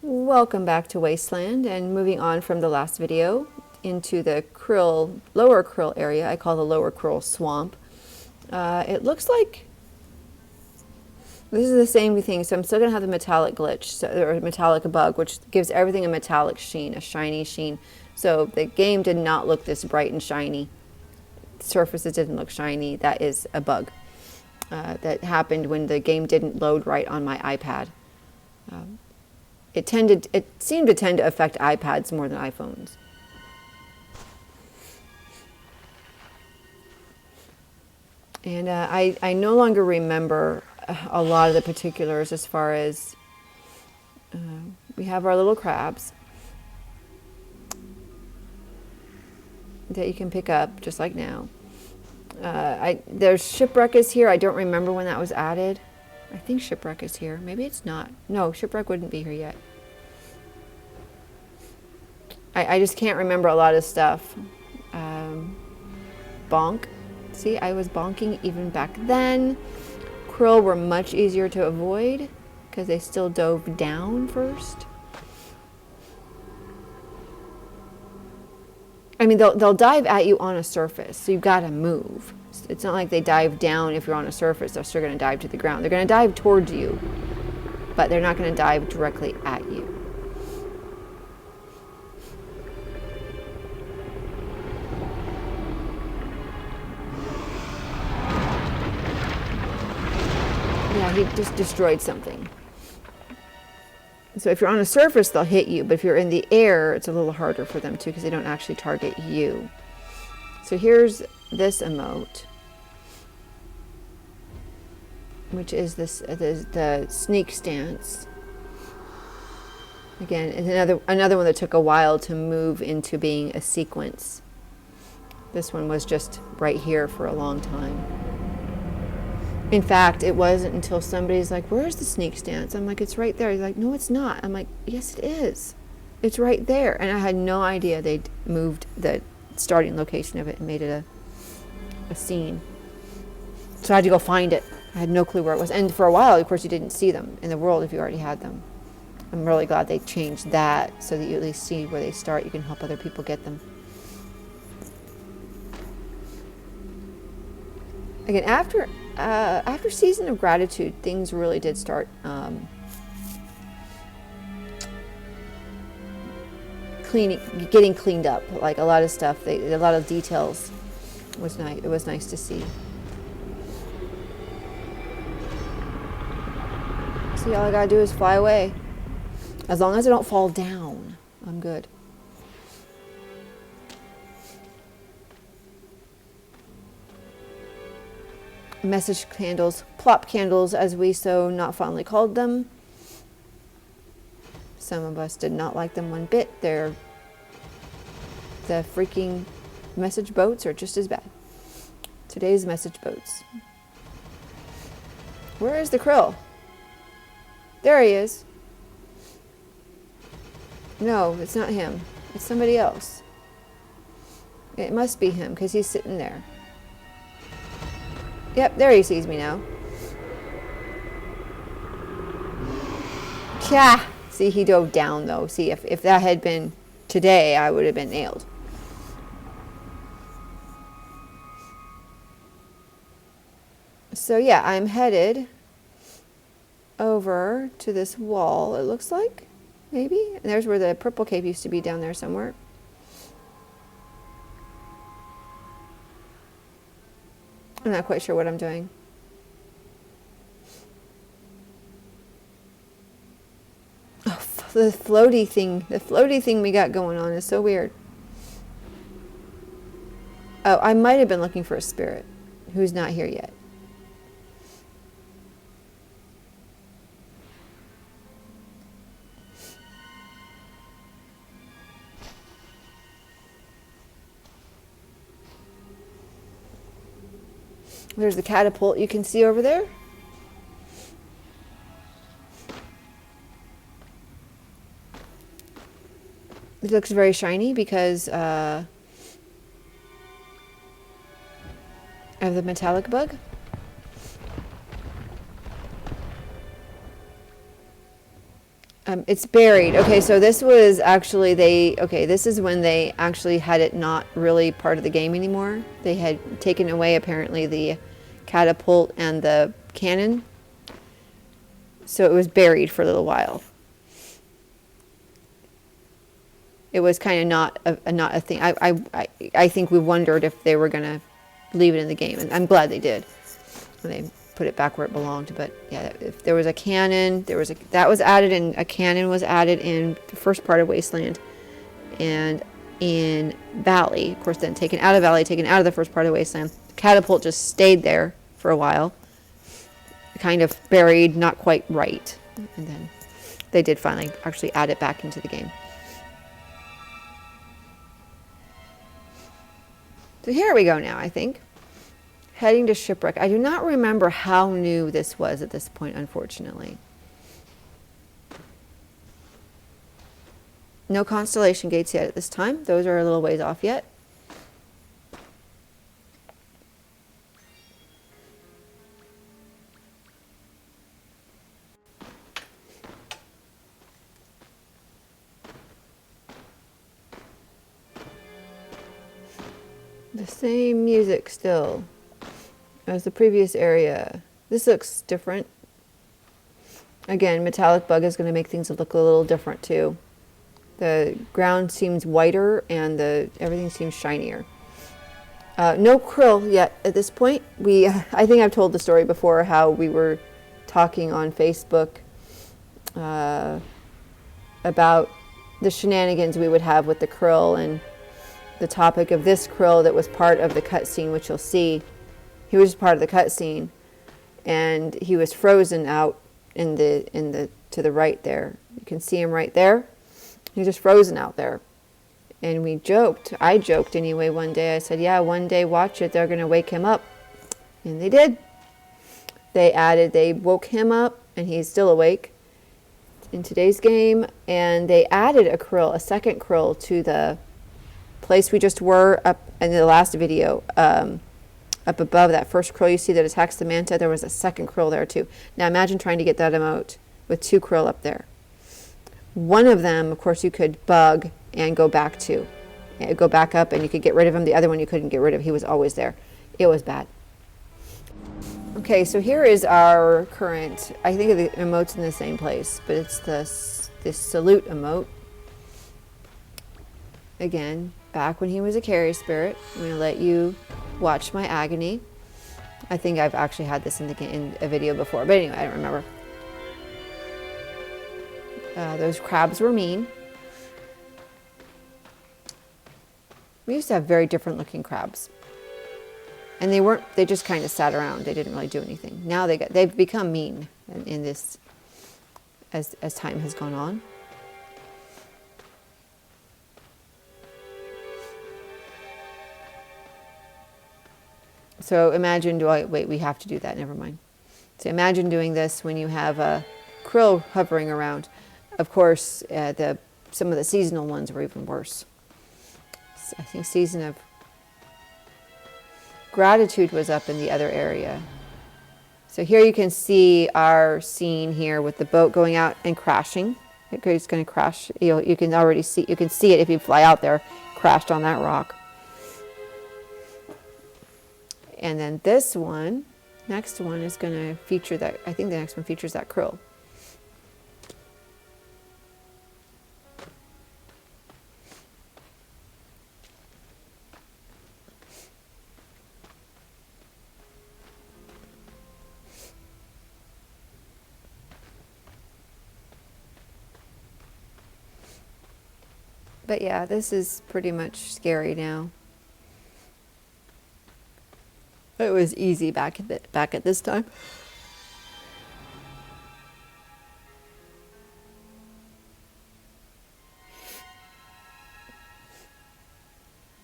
Welcome back to Wasteland, and moving on from the last video into the lower krill area. I call the lower krill swamp. It looks like this is the same thing, so I'm still going to have the metallic glitch, or metallic bug, which gives everything a metallic sheen, a shiny sheen. So the game did not look this bright and shiny. Surfaces didn't look shiny. That is a bug that happened when the game didn't load right on my iPad. It seemed to tend to affect iPads more than iPhones. And I no longer remember a lot of the particulars as far as we have our little crabs that you can pick up just like now. There's shipwreck is here. I don't remember when that was added. I think shipwreck is here. Maybe it's not. No, shipwreck wouldn't be here yet. I just can't remember a lot of stuff. Bonk. See, I was bonking even back then. Krill were much easier to avoid because they still dove down first. I mean, they'll dive at you on a surface, so you've got to move. It's not like they dive down if you're on a surface. They're still going to dive to the ground. They're going to dive towards you, but they're not going to dive directly at you. Yeah, he just destroyed something. So if you're on a surface, they'll hit you, but if you're in the air, it's a little harder for them too because they don't actually target you. So here's this emote, which is the sneak stance. Again, it's another one that took a while to move into being a sequence. This one was just right here for a long time. In fact, it wasn't until somebody's like, "Where's the sneak stance?" I'm like, "It's right there." He's like, "No, it's not." I'm like, "Yes, it is. It's right there." And I had no idea they'd moved the starting location of it and made it a scene. So I had to go find it. I had no clue where it was. And for a while, of course, you didn't see them in the world if you already had them. I'm really glad they changed that so that you at least see where they start. You can help other people get them. Again, after Season of Gratitude, things really did start getting cleaned up. Like a lot of stuff, a lot of details was nice. It was nice to see. See, all I gotta do is fly away. As long as I don't fall down, I'm good. Message candles, plop candles as we so not fondly called them. Some of us did not like them one bit. The freaking message boats are just as bad. Today's message boats. Where is the krill? There he is. No, it's not him. It's somebody else. It must be him because he's sitting there. Yep, there he sees me now. Yeah. See, he dove down though. See, if that had been today, I would have been nailed. So yeah, I'm headed over to this wall, it looks like. Maybe. And there's where the purple cape used to be, down there somewhere. I'm not quite sure what I'm doing. Oh, the floaty thing we got going on is so weird. Oh, I might have been looking for a spirit who's not here yet. There's the catapult you can see over there. It looks very shiny because of the metallic bug. It's buried. Okay, so this was actually this is when they actually had it not really part of the game anymore. They had taken away apparently the catapult and the cannon. So it was buried for a little while. It was kind of not a thing. I think we wondered if they were going to leave it in the game, and I'm glad they did. They put it back where it belonged. But yeah, if there was a cannon, that was added, and a cannon was added in the first part of Wasteland, and in Valley, of course, then taken out of Valley, taken out of the first part of Wasteland. The catapult just stayed there for a while, kind of buried, not quite right, and then they did finally actually add it back into the game. So here we go now, I think. Heading to Shipwreck. I do not remember how new this was at this point, unfortunately. No constellation gates yet at this time. Those are a little ways off yet. The same music still as the previous area. This looks different. Again, metallic bug is going to make things look a little different too. The ground seems whiter and everything seems shinier. No krill yet at this point. I think I've told the story before how we were talking on Facebook about the shenanigans we would have with the krill, and the topic of this krill that was part of the cutscene, which you'll see. He was part of the cutscene, and he was frozen out to the right there. You can see him right there. He's just frozen out there. And I joked anyway one day. I said, yeah, one day, watch it, they're going to wake him up. And they did. They woke him up, and he's still awake in today's game. And they added a second krill to the place we just were up in the last video. Up above that first krill you see that attacks the manta, there was a second krill there too. Now imagine trying to get that emote with two krill up there. One of them, of course, you could bug and go back up, and you could get rid of him. The other one you couldn't get rid of. He was always there. It was bad. Okay, so here is our current, I think the emote's in the same place, but it's this salute emote. Again, back when he was a carrier spirit. I'm going to let you watch my agony. I think I've actually had this in a video before, but anyway, I don't remember. Those crabs were mean. We used to have very different looking crabs. And they just kind of sat around. They didn't really do anything. Now they've become mean in this, as time has gone on. So imagine, we have to do that, never mind. So imagine doing this when you have a krill hovering around. Of course, some of the seasonal ones were even worse. I think Season of Gratitude was up in the other area. So here you can see our scene here with the boat going out and crashing. It's going to crash. You can already see. You can see it if you fly out there. Crashed on that rock. And then this one, next one is going to feature that. I think the next one features that krill. But yeah, this is pretty much scary now. It was easy back at this time.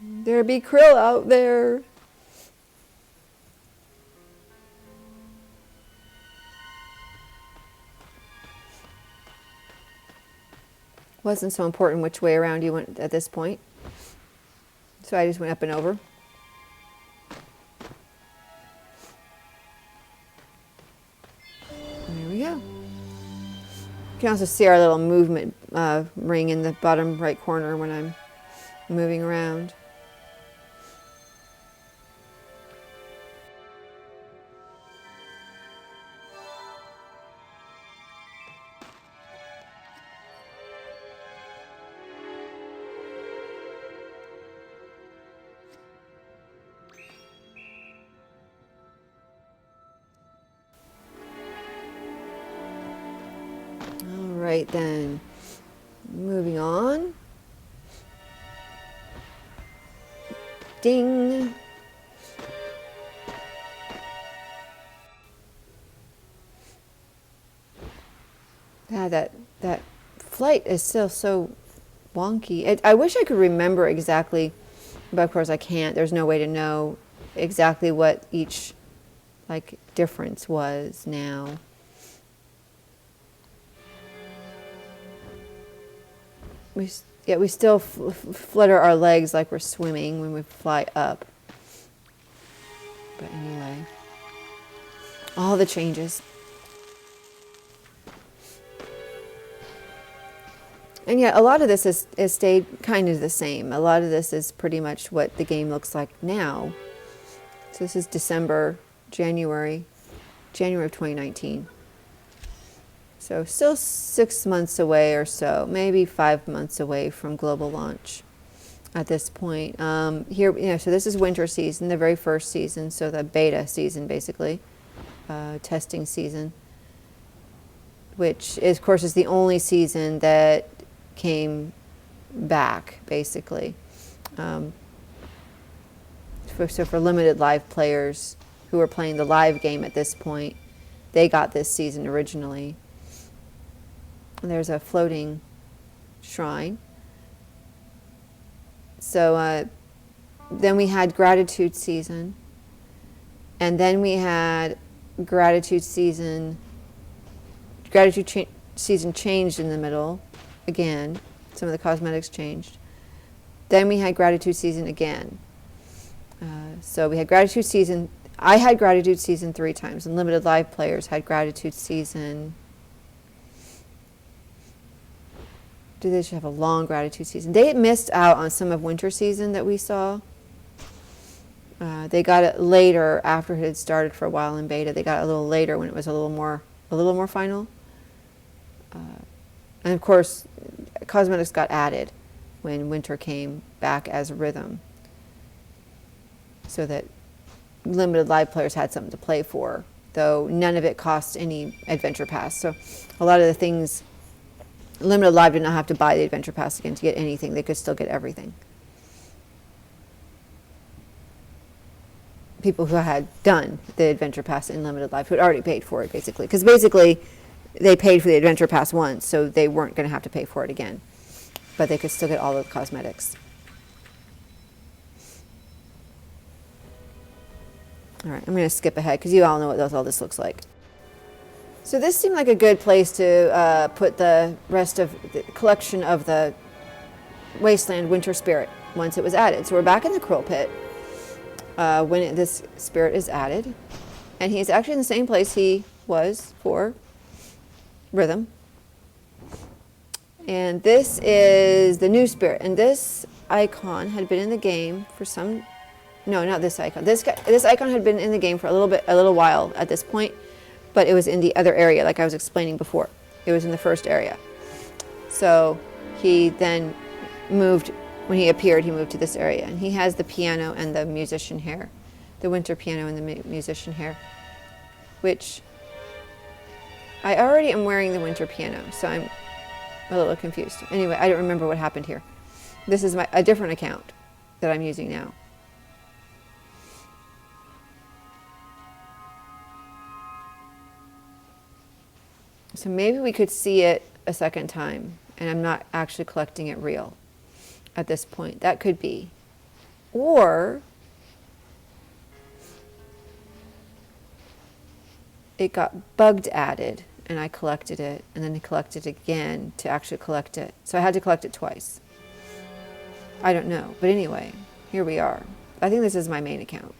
There be krill out there. Wasn't so important which way around you went at this point. So I just went up and over. There we go. can also see our little movement ring in the bottom right corner when I'm moving around. Right then, moving on. Ding. Yeah, that flight is still so wonky. I wish I could remember exactly, but of course I can't. There's no way to know exactly what each like difference was now. We still flutter our legs like we're swimming when we fly up. But anyway, all the changes. And yet a lot of this has stayed kind of the same. A lot of this is pretty much what the game looks like now. So this is January of 2019. So still 6 months away or so, maybe 5 months away from global launch at this point. Here, so this is winter season, the very first season, so the beta season basically, testing season, which is, of course, is the only season that came back basically. So for limited live players who are playing the live game at this point, they got this season originally. There's a floating shrine. So then we had gratitude season, and then we had gratitude season. Season changed in the middle again. Some of the cosmetics changed. Then we had gratitude season again. So we had gratitude season. I had gratitude season 3 times, and limited live players had gratitude season. They should have a long gratitude season. They missed out on some of winter season that we saw. They got it later after it had started for a while in beta. They got it a little later when it was a little more final. And of course, cosmetics got added when winter came back as a rhythm, so that limited live players had something to play for. Though none of it cost any adventure pass. So a lot of the things. Limited Live did not have to buy the adventure pass again to get anything. They could still get everything. People who had done the adventure pass in Limited Live, who had already paid for it, basically. Because basically, they paid for the adventure pass once, so they weren't going to have to pay for it again. But they could still get all of the cosmetics. All right, I'm going to skip ahead, because you all know what all this looks like. So this seemed like a good place to put the rest of the collection of the Wasteland Winter Spirit once it was added. So we're back in the Krill Pit when this spirit is added. And he's actually in the same place he was for Rhythm. And this is the new spirit. And this icon had been in the game for some... No, not this icon. This icon had been in the game for a little while at this point. But it was in the other area, like I was explaining before. It was in the first area. So he then moved, when he appeared, he moved to this area. And he has the piano and the musician hair, the winter piano and the musician hair, which I already am wearing the winter piano, so I'm a little confused. Anyway, I don't remember what happened here. This is a different account that I'm using now. So maybe we could see it a second time, and I'm not actually collecting it real at this point. That could be. Or it got bugged added, and I collected it, and then I collected it again to actually collect it. So I had to collect it twice. I don't know. But anyway, here we are. I think this is my main account.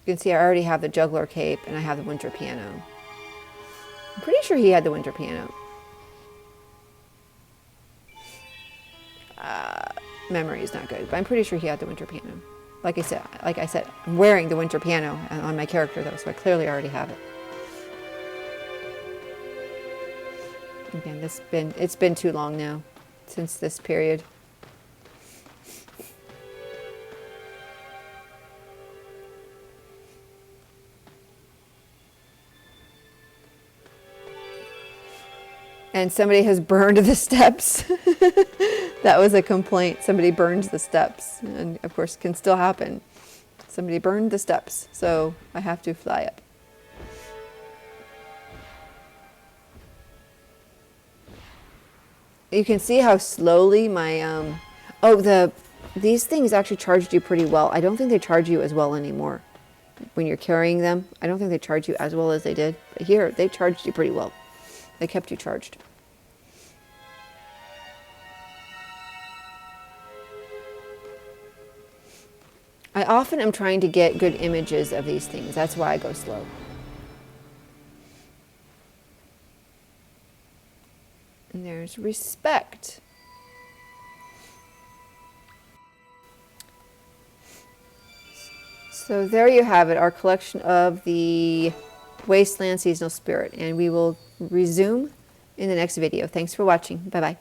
You can see I already have the juggler cape, and I have the winter piano. I'm pretty sure he had the winter piano. Memory is not good, but I'm pretty sure he had the winter piano. Like I said, I'm wearing the winter piano on my character though, so I clearly already have it. Again, it's been too long now since this period. And somebody has burned the steps. That was a complaint. Somebody burns the steps. And of course, it can still happen. Somebody burned the steps, so I have to fly up. You can see how slowly my... these things actually charged you pretty well. I don't think they charge you as well anymore. When you're carrying them, I don't think they charge you as well as they did. But here, they charged you pretty well. They kept you charged. I often am trying to get good images of these things. That's why I go slow. And there's respect. So there you have it, our collection of the Wasteland Seasonal Spirit. And we will resume in the next video. Thanks for watching. Bye-bye.